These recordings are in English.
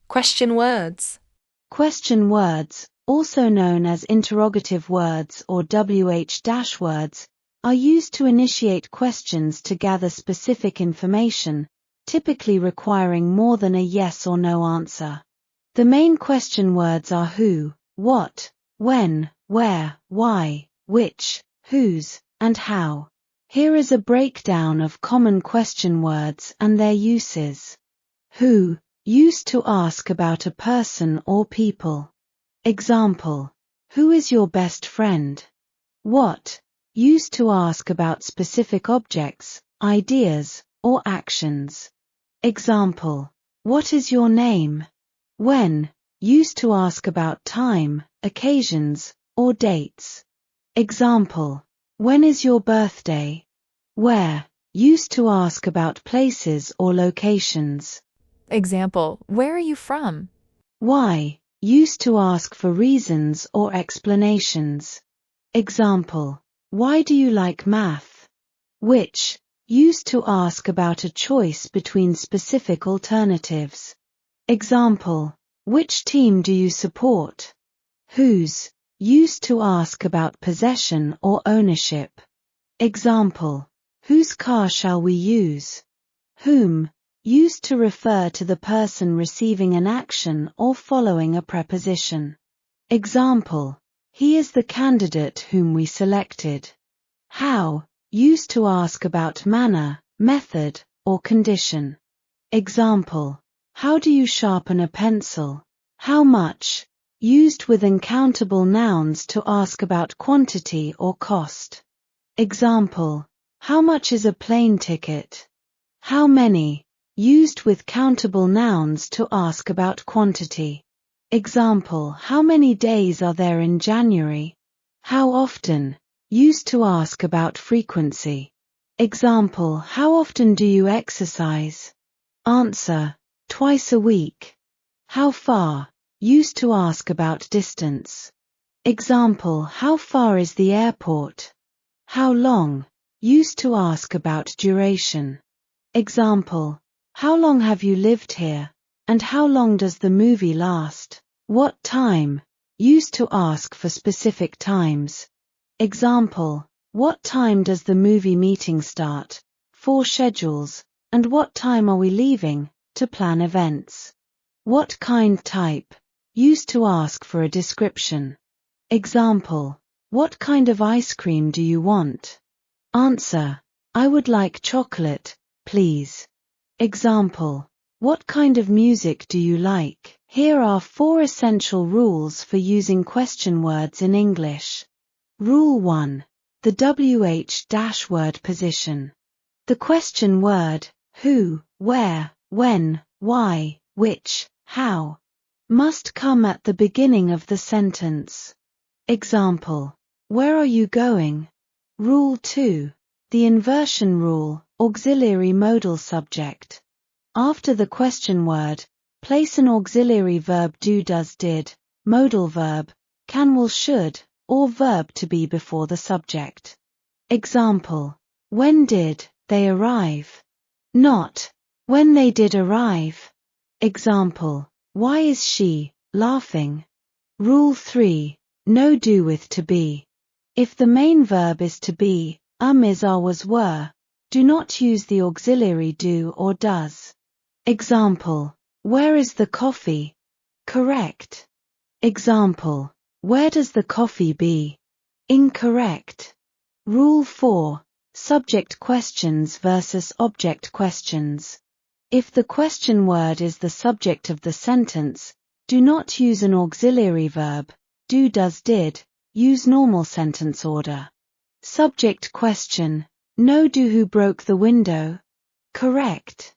Question words. Question words, also known as interrogative words or WH-words, are used to initiate questions to gather specific information, typically requiring more than a yes or no answer. The main question words are who, what, when, where, why, which, whose, and how. Here is a breakdown of common question words and their uses. Who, used to ask about a person or people. Example: who is your best friend? What, used to ask about specific objects, ideas, or actions. Example: what is your name? When, used to ask about time, occasions, or dates. Example: when is your birthday? Where, used to ask about places or locations. Example: where are you from? Why, used to ask for reasons or explanations. Example: why do you like math? Which, used to ask about a choice between specific alternatives. Example: which team do you support? Whose, used to ask about possession or ownership. Example: whose car shall we use? Whom, used to refer to the person receiving an action or following a preposition. Example: he is the candidate whom we selected. How, used to ask about manner, method, or condition. Example: how do you sharpen a pencil? How much, used with uncountable nouns to ask about quantity or cost. Example: how much is a plane ticket? How many, used with countable nouns to ask about quantity. Example: how many days are there in January? How often, used to ask about frequency. Example: how often do you exercise? Answer: twice a week. How far, used to ask about distance. Example: how far is the airport? How long, used to ask about duration. Example: how long have you lived here? And how long does the movie last? What time, used to ask for specific times. Example: what time does the movie meeting start? For schedules. And what time are we leaving? To plan events. What kind type, used to ask for a description. Example: what kind of ice cream do you want? Answer: I would like chocolate, please. Example: what kind of music do you like? Here are 4 essential rules for using question words in English. Rule 1. The WH-word position. The question word, who, where, when, why, which, how, must come at the beginning of the sentence. Example: where are you going? Rule 2. The inversion rule, auxiliary modal subject. After the question word, place an auxiliary verb do, does, did, modal verb, can, will, should, or verb to be before the subject. Example: when did they arrive? Not, when they did arrive. Example: why is she laughing? Rule 3. No do with to be. If the main verb is to be, is, are, was, were, do not use the auxiliary do or does. Example: where is the coffee? Correct. Example: where does the coffee be? Incorrect. Rule 4. Subject questions versus object questions. If the question word is the subject of the sentence, do not use an auxiliary verb, do, does, did, use normal sentence order. Subject question: no do, who broke the window? Correct.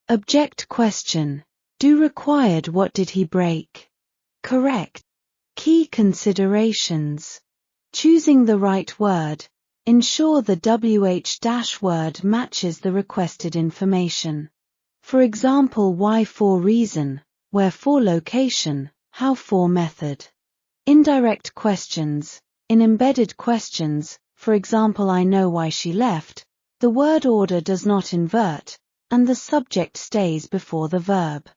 Object question: do required, what did he break? Correct. Key considerations. Choosing the right word. Ensure the WH-word matches the requested information. For example, why for reason, where for location, how for method. Indirect questions. In embedded questions, for example, I know why she left, the word order does not invert, and the subject stays before the verb.